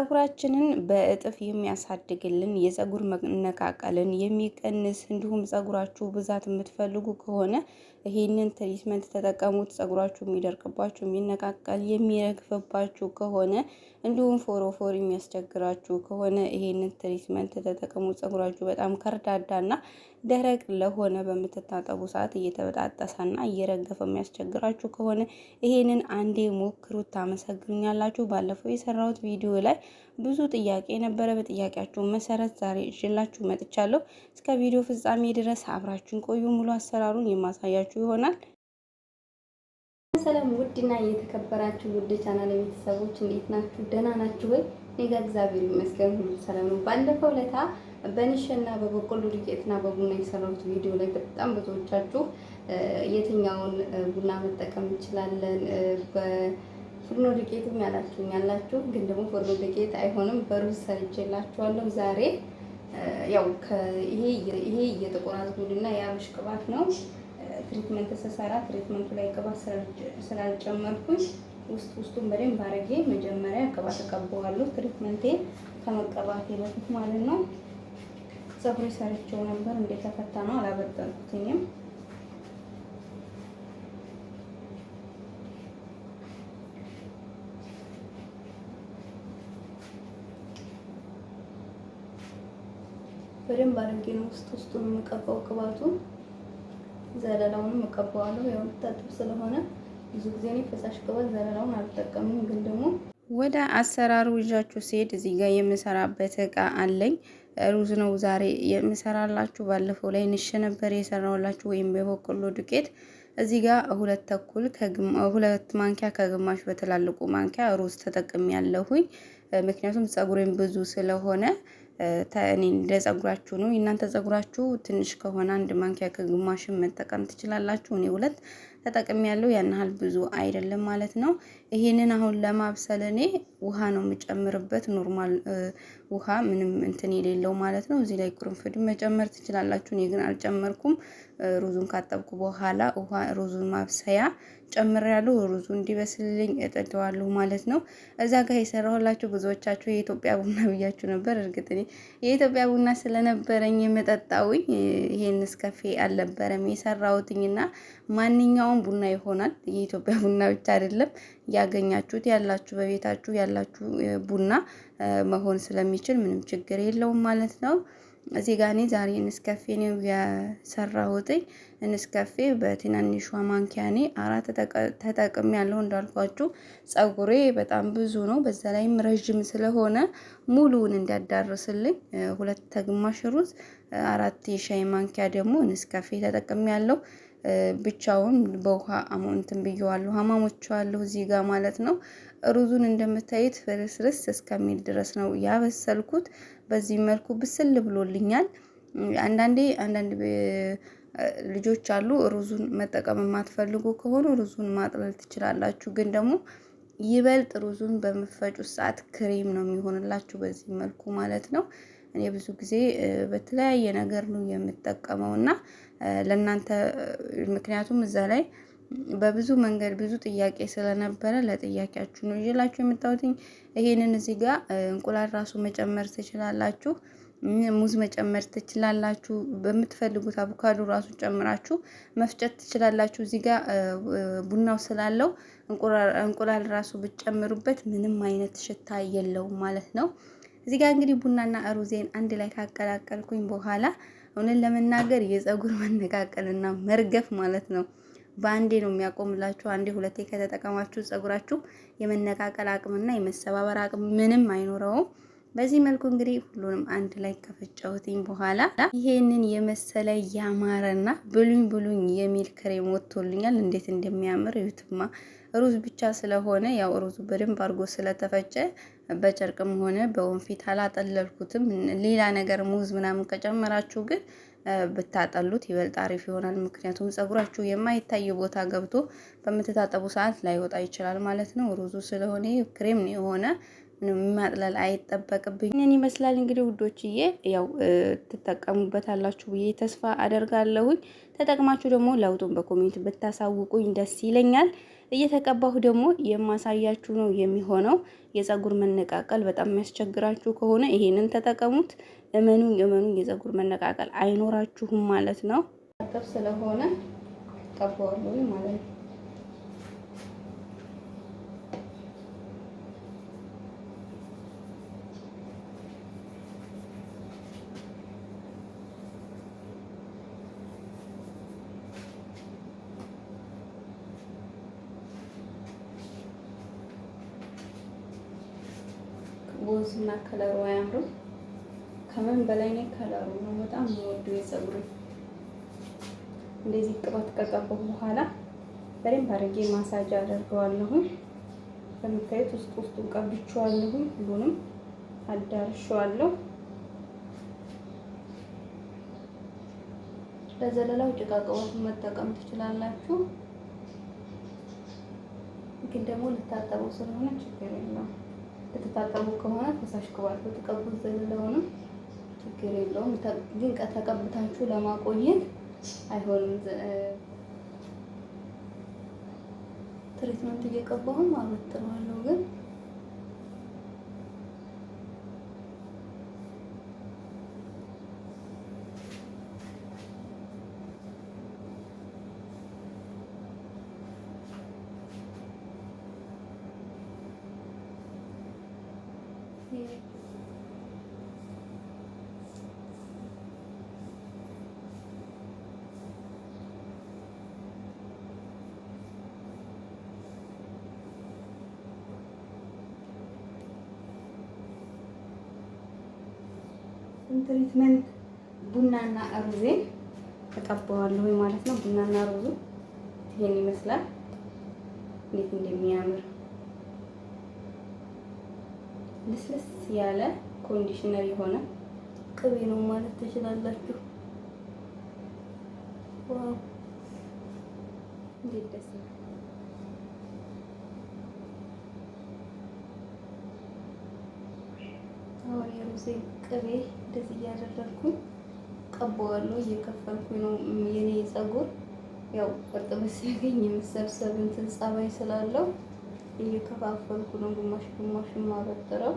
ፀጉራችንን በእጥፍ የሚያሳድግልን የፀጉር መነቃቀልን የሚቀንስ እንዲሁም ፀጉራችሁ ብዛት የምትፈልጉ ከሆነ ይሄንን ትሪትመንት ተጠቀሙት። ፀጉራችሁ የሚደርቅባችሁ፣ የሚነቃቀል፣ የሚረግፍባችሁ ከሆነ እንዲሁም ፎሮፎር የሚያስቸግራችሁ ከሆነ ይሄንን ትሪትመንት ተጠቀሙት። ፀጉራችሁ በጣም ከርዳዳና ደረቅ ለሆነ በምትታጠቡ ሰዓት እየተበጣጠሰና እየረገፈ የሚያስቸግራችሁ ከሆነ ይሄንን አንዴ ሞክሩት፣ ታመሰግኑኛላችሁ። ባለፈው የሰራሁት ቪዲዮ ላይ ብዙ ጥያቄ ነበረ። በጥያቄያችሁ መሰረት ዛሬ ይዤላችሁ መጥቻለሁ። እስከ ቪዲዮ ፍጻሜ ድረስ አብራችሁን ቆዩ። ሙሉ አሰራሩን የማሳያችሁ ይሆናል። ሰላም ውድና እየተከበራችሁ ውድ ቻናል ቤተሰቦች እንዴት ናችሁ? ደህና ናችሁ ወይ? እኔ ጋር እግዚአብሔር ይመስገን ሁሉ ሰላም ነው። ባለፈው ለታ በንሽና በበቆሎ ዱቄትና በቡና የሰራሁት ቪዲዮ ላይ በጣም ብዙዎቻችሁ የትኛውን ቡና መጠቀም እንችላለን በፍርኖ ዱቄትም ያላችሁ ግን ደግሞ ፍርኖ ዱቄት አይሆንም በሩዝ ሰርቼላችኋለሁ። ዛሬ ያው ይሄ የጥቁር አዝሙድና የአብሽ ቅባት ነው። ትሪትመንት ስሰራ ትሪትመንቱ ላይ ቅባት ስላልጨመርኩኝ ውስጡን በደንብ አድርጌ መጀመሪያ ቅባት እቀባዋለሁ። ትሪትመንቴ ከመቀባቴ በፊት ማለት ነው። ፀጉሬ ሰርቼው ነበር እንደተፈታ ነው፣ አላበጠርኩትኝም። በደንብ አድርጌ ነው ውስጡን የምቀባው ቅባቱን። ዘለላውንም እቀባዋለሁ። ያው ታጥብ ስለሆነ ብዙ ጊዜ ነው ፈሳሽ ቅባት ዘለላውን አልጠቀምም። ግን ደግሞ ወደ አሰራሩ ይዣችሁ ሲሄድ እዚህ ጋር የምሰራበት እቃ አለኝ። ሩዝ ነው ዛሬ የምሰራላችሁ። ባለፈው ላይ ንሽ ነበር የሰራውላችሁ ወይም በበቆሎ ዱቄት። እዚህ ጋር ሁለት ማንኪያ ከግማሽ በትላልቁ ማንኪያ ሩዝ ተጠቅሜያለሁኝ። ምክንያቱም ፀጉሬን ብዙ ስለሆነ እኔ እንደ ፀጉራችሁ ነው። እናንተ ፀጉራችሁ ትንሽ ከሆነ አንድ ማንኪያ ከግማሽም መጠቀም ትችላላችሁ። እኔ ሁለት ተጠቅሜያለሁ። ያን ያህል ብዙ አይደለም ማለት ነው። ይሄንን አሁን ለማብሰል እኔ ውሃ ነው የምጨምርበት፣ ኖርማል ውሃ ምንም እንትን የሌለው ማለት ነው። እዚህ ላይ ቁርንፍድ መጨመር ትችላላችሁ። እኔ ግን አልጨመርኩም። ሩዙን ካጠብኩ በኋላ ሩዙን ማብሰያ ጨምሬያለሁ። ሩዙ እንዲበስልልኝ እጥደዋለሁ ማለት ነው። እዛ ጋር የሰራሁላችሁ ብዙዎቻችሁ የኢትዮጵያ ቡና ብያችሁ ነበር። እርግጥ እኔ የኢትዮጵያ ቡና ስለነበረኝ የመጠጣውኝ ይሄን እስከፌ አልነበረም የሰራሁትኝና ማንኛውም ቡና ይሆናል። የኢትዮጵያ ቡና ብቻ አይደለም፣ ያገኛችሁት ያላችሁ በቤታችሁ ያላችሁ ቡና መሆን ስለሚችል ምንም ችግር የለውም ማለት ነው። እዚህ ጋር እኔ ዛሬ እንስከፌ ነው የሰራሁት። እንስከፌ በትናንሿ ማንኪያ እኔ 4 ተጠቅሜያለሁ። እንዳልኳችሁ ፀጉሬ በጣም ብዙ ነው፣ በዛ ላይም ረጅም ስለሆነ ሙሉውን እንዲያዳርስልኝ 2 ተግማሽ ሩዝ 4 የሻይ ማንኪያ ደግሞ እንስከፌ ተጠቅሜያለሁ። ብቻውን በውሃ አሞንትን ብየዋለሁ፣ አማሞቻለሁ እዚህ ጋር ማለት ነው። ሩዙን እንደምታዩት ፍርስርስ እስከሚል ድረስ ነው ያበሰልኩት። በዚህ መልኩ ብስል ብሎልኛል። አንዳንድ ልጆች አሉ ሩዙን መጠቀም የማትፈልጉ ከሆኑ ሩዙን ማጥለል ትችላላችሁ። ግን ደግሞ ይበልጥ ሩዙን በመፈጩት ሰዓት ክሬም ነው የሚሆንላችሁ በዚህ መልኩ ማለት ነው። እኔ ብዙ ጊዜ በተለያየ ነገር ነው የምጠቀመው እና ለእናንተ ምክንያቱም እዛ ላይ በብዙ መንገድ ብዙ ጥያቄ ስለነበረ ለጥያቄያችሁ ነው ይዤላችሁ የመጣሁትኝ። ይሄንን እዚህ ጋር እንቁላል ራሱ መጨመር ትችላላችሁ፣ ሙዝ መጨመር ትችላላችሁ፣ በምትፈልጉት አቮካዶ ራሱ ጨምራችሁ መፍጨት ትችላላችሁ። እዚህ ጋር ቡናው ስላለው እንቁላል ራሱ ብትጨምሩበት ምንም አይነት ሽታ የለውም ማለት ነው። እዚህ ጋር እንግዲህ ቡናና ሩዜን አንድ ላይ ካቀላቀልኩኝ በኋላ እውነት ለመናገር የፀጉር መነቃቀልና መርገፍ ማለት ነው በአንዴ ነው የሚያቆምላችሁ። አንዴ ሁለቴ ከተጠቀማችሁ ፀጉራችሁ የመነቃቀል አቅምና የመሰባበር አቅም ምንም አይኖረውም። በዚህ መልኩ እንግዲህ ሁሉንም አንድ ላይ ከፈጨሁትኝ በኋላ ይሄንን የመሰለ ያማረና ብሉኝ የሚል ክሬም ወጥቶልኛል። እንዴት እንደሚያምር እዩትማ። ሩዝ ብቻ ስለሆነ ያው ሩዙ በደንብ አድርጎ ስለተፈጨ በጨርቅም ሆነ በወንፊት አላጠለልኩትም። ሌላ ነገር ሙዝ ምናምን ከጨመራችሁ ግን ብታጠሉት ይበልጥ አሪፍ ይሆናል። ምክንያቱም ፀጉራችሁ የማይታይ ቦታ ገብቶ በምትታጠቡ ሰዓት ላይወጣ ይችላል ማለት ነው። ሩዙ ስለሆነ ክሬም ነው የሆነ ምንም ማጥለል አይጠበቅብኝ። እኔን ይመስላል እንግዲህ ውዶችዬ፣ ያው ትጠቀሙበታላችሁ ብዬ ተስፋ አደርጋለሁኝ። ተጠቅማችሁ ደግሞ ለውጡን በኮሜንት ብታሳውቁኝ ደስ ይለኛል። እየተቀባሁ ደግሞ የማሳያችሁ ነው የሚሆነው። የፀጉር መነቃቀል በጣም የሚያስቸግራችሁ ከሆነ ይሄንን ተጠቀሙት። እመኑኝ እመኑኝ የፀጉር መነቃቀል አይኖራችሁም ማለት ነው። አጠፍ ስለሆነ ቀባዋለሁ ማለት ነው። ቦዝና ከለሩ አያምርም? ከምን በላይ ነው ከለሩ ነው በጣም የምወደው የፀጉሩ። እንደዚህ ቅባት ከቀባሁ በኋላ በደንብ አድርጌ ማሳጅ አደርገዋለሁ። በምታዩት ውስጡን ቀብቼዋለሁ፣ ሁሉንም አዳርሼዋለሁ። ለዘለላው ጭቃ ቅባት መጠቀም ትችላላችሁ፣ ግን ደግሞ ልታጠበው ስለሆነ ችግር የለውም። ልትታጠቡ ከሆነ ፈሳሽ ቅባት ብትቀቡት ዘለላውንም ችግር የለውም። ግን ተቀብታችሁ ለማቆየት አይሆንም። ትሪትመንት እየቀባሁም አበጥረዋለሁ ግን ትሪትመንት ቡናና ሩዝን ተቀባዋለሁ ማለት ነው። ቡናና ሩዙ ይሄን ይመስላል። እንዴት እንደሚያምር ልስልስ ያለ ኮንዲሽነር የሆነ ቅቤ ነው ማለት ትችላላችሁ። ዋው እንዴት ደስ ይላል! አሁን የሩዝ ቅቤ እንደዚህ እያደረኩኝ ቀባዋለሁ። እየከፈልኩኝ ነው። የኔ ፀጉር ያው እርጥበት ሲያገኝ የመሰብሰብ እንትን ጸባይ ስላለው እየከፋፈልኩ ነው። ግማሽ ግማሽ ማበጥረው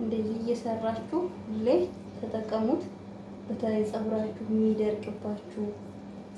እንደዚህ እየሰራችሁ ሁሌ ተጠቀሙት። በተለይ ፀጉራችሁ የሚደርቅባችሁ፣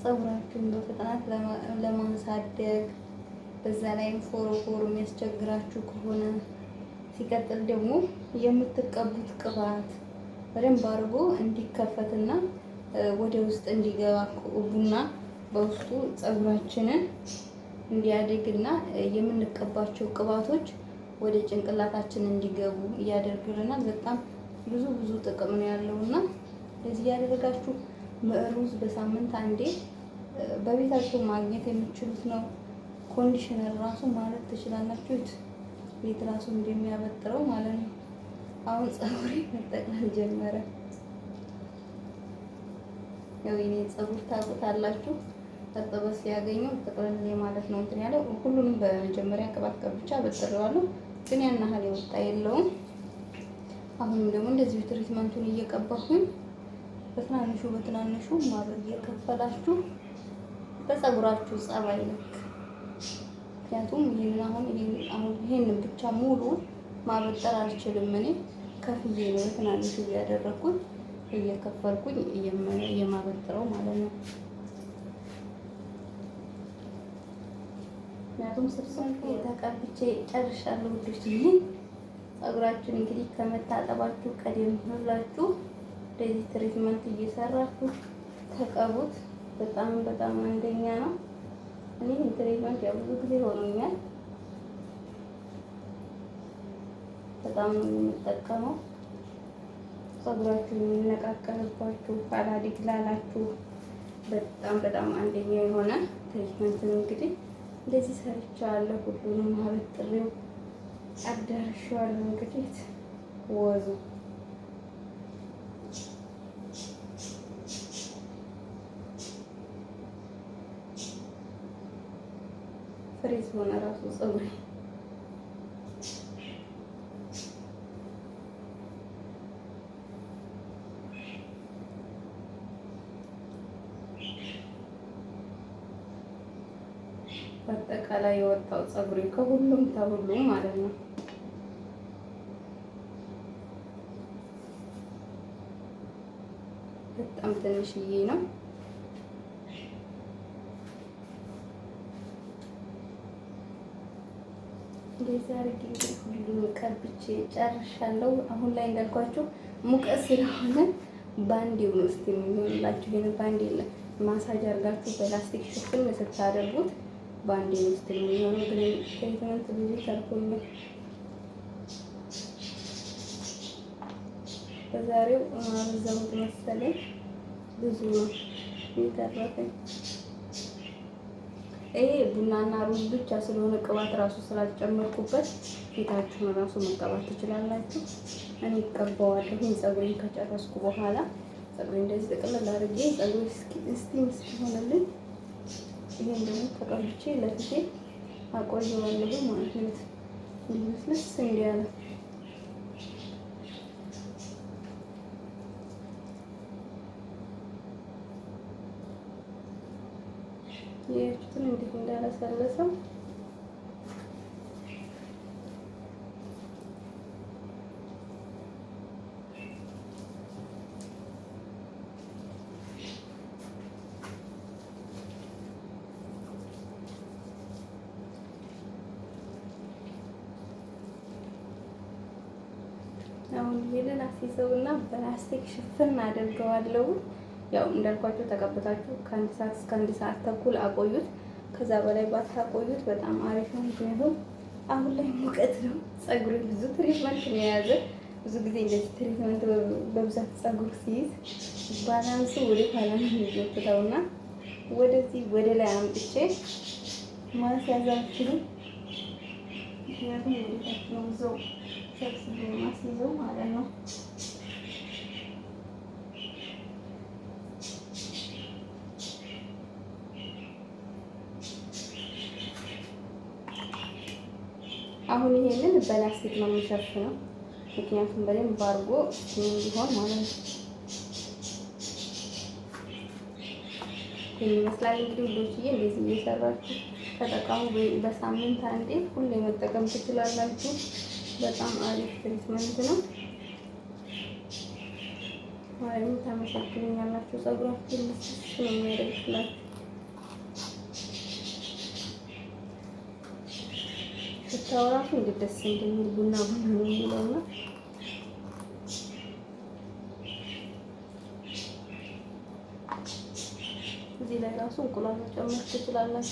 ፀጉራችሁን በፍጥነት ለማሳደግ፣ በዛ ላይ ፎሮፎር የሚያስቸግራችሁ ከሆነ፣ ሲቀጥል ደግሞ የምትቀቡት ቅባት በደንብ አድርጎ እንዲከፈትና ወደ ውስጥ እንዲገባ ቡና በውስጡ ፀጉራችንን እንዲያድግና የምንቀባቸው ቅባቶች ወደ ጭንቅላታችን እንዲገቡ እያደረግልናል። በጣም ብዙ ጥቅም ነው ያለውና ለዚህ ያደረጋችሁ ሩዝ በሳምንት አንዴ በቤታችሁ ማግኘት የምትችሉት ነው። ኮንዲሽነር ራሱ ማለት ትችላላችሁ። ቤት ራሱ እንደሚያበጥረው ማለት ነው። አሁን ፀጉሬ መጠቅለል ጀመረ። ያው የኔ ፀጉር ታውቁታላችሁ፣ እርጥበት ሲያገኙ ጥቅልል ማለት ነው እንትን ያለው። ሁሉንም በመጀመሪያ ቅባት ቀብቻ አበጥረዋለሁ፣ ግን ያን ያህል የወጣ የለውም። አሁንም ደግሞ እንደዚህ ትሪትመንቱን እየቀባሁኝ በትናንሹ ማበል እየከፈላችሁ በፀጉራችሁ ጸባይ ልክ። ምክንያቱም ይሄን ብቻ ሙሉ ማበጠር አልችልም እኔ ከፍዬ ነው በትናንሹ እያደረኩኝ እየከፈልኩኝ የማበጥረው ማለት ነው። ምክንያቱም ስብሰንኩ ተቀብቼ ጨርሻለሁ ውዶች። ፀጉራችሁን እንግዲህ ከመታጠባችሁ ቀደም ብላችሁ እንደዚህ ትሪትመንት እየሰራችሁ ተቀቡት። በጣም አንደኛ ነው። እኔ ትሪትመንት ያው ብዙ ጊዜ ሆኖኛል። በጣም ነው የምጠቀመው። ፀጉራችሁን የሚነቃቀልባችሁ ካላዲግ ላላችሁ በጣም በጣም አንደኛ የሆነ ትሪትመንት ነው። እንግዲህ እንደዚህ ሰርቻለሁ። ሁሉንም አበጥሬው አዳርሻለሁ። እንግዲህ ወዙ ፍሬዝ ሆነ ራሱ ፀጉሬ በአጠቃላይ የወጣው ፀጉሬ ከሁሉም ተሁሉም ማለት ነው። በጣም ትንሽዬ ነው። እንደዚህ አድርጌ እንግዲህ ሁሉንም ቀብቼ ጨርሻለሁ። አሁን ላይ እንዳልኳችሁ ሙቀት ስለሆነ ባንዴው ነው እስቲ የሚሆንላችሁ። ይሄን ባንዴ ማሳጅ አድርጋችሁ በላስቲክ ሽፍን ስታደርጉት ባንዴ ነው እስቲ የሚሆነው። ግን ትሪትመንት ብዙ ተርኩኝ በዛሬው አበዛሁት መሰለኝ። ብዙ ነው የተረፈኝ። ይሄ ቡናና ሩዝ ብቻ ስለሆነ ቅባት ራሱ ስላልጨመርኩበት ፊታችሁን ራሱ መቀባት ትችላላችሁ። እኔ እቀባዋለሁ ፀጉሬን ከጨረስኩ በኋላ። ፀጉሬን እንደዚህ ጥቅልል አድርጌ ፀጉሬ እስቲም ሲሆንልኝ ይሄን ደግሞ ተቀብቼ ለፊቴ አቆየዋለሁ ማለት ነው። እንዲመስልስ እንዲያለ የእጁን እንዴት እንዳለሰለሰው አሁን ይሄንን አስይዘውና በላስቲክ ሽፍን አደርገዋለሁ። ያው እንዳልኳችሁ ተቀብታችሁ ከአንድ ሰዓት እስከ 1 ሰዓት ተኩል አቆዩት። ከዛ በላይ ባታቆዩት በጣም አሪፍ ነው። ምክንያቱም አሁን ላይ ሙቀት ነው። ፀጉር ብዙ ትሪትመንት ነው የያዘ። ብዙ ጊዜ እንደዚህ ትሪትመንት በብዛት ፀጉር ሲይዝ ባላንሱ ወደ ኋላ ነው የሚወጣውና ወደዚህ ወደ ላይ አምጥቼ ማስያዝ አልችልም። ምክንያቱም ወደታች ነው እዛው ሰብስቤ ማስይዘው ማለት ነው። አሁን ይሄንን በላስቲክ ነው የሚሸፍነው። ምክንያቱም በደንብ አድርጎ እንዲሆን ማለት ነው። ይመስላል እንግዲህ ልጆችዬ እንደዚህ እየሰራችሁ ተጠቀሙ። በሳምንት አንዴ ሁሌ መጠቀም ትችላላችሁ። በጣም አሪፍ ትሪትመንት ነው። ማለት ታመሰግኑኛላችሁ። ፀጉራችሁን ልስስ ነው የሚያደርግላችሁ። ሽታው ራሱ እንዴት ደስ እንደሚል ቡና ቡና ነው የሚለውና እዚህ ላይ ራሱ እንቁላል መጨመር ትችላላችሁ።